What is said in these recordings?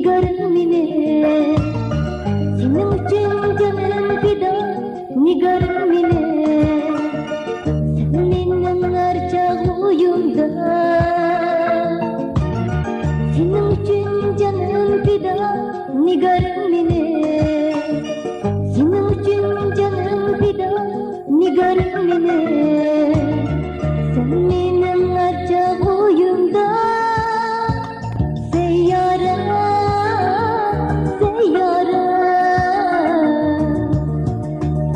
nigarım ile. Senin için canım fida, nigarım ile. Sen benim her çağımda. Senin için canım fida, nigarım ile. Senin için canım fida, nigarım ile. Sen benim her çağımda. Seyyara, seyyara,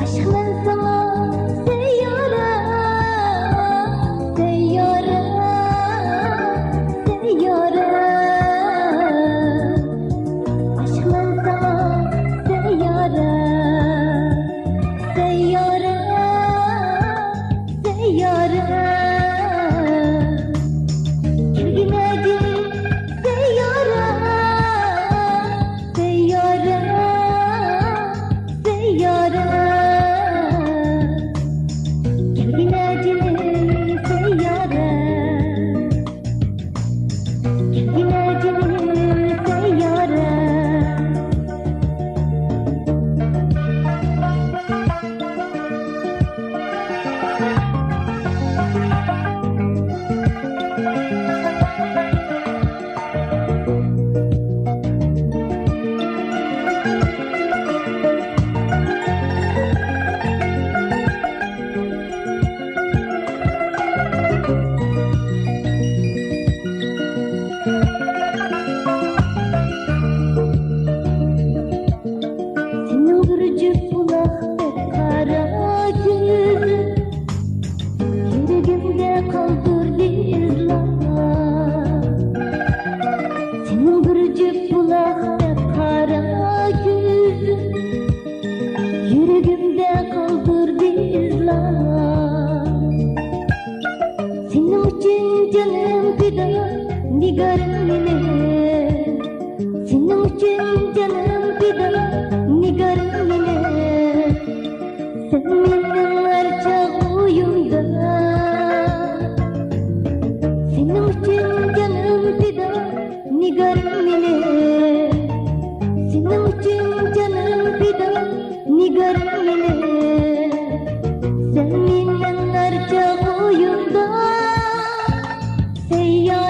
aşkın sana seyyara, seyyara, seyyara, aşkın sana seyyara, seyyara, seyyara. Yüreğimde kaldır izler. Senin için canım fida, nigarım ile. Senin için canım fida, nigarım ile. Sen benim her çağımda. Senin için canım fida, nigarım ile. Senin için canım fida, nigarım ile. Sen benim her çağımda. Seyyar.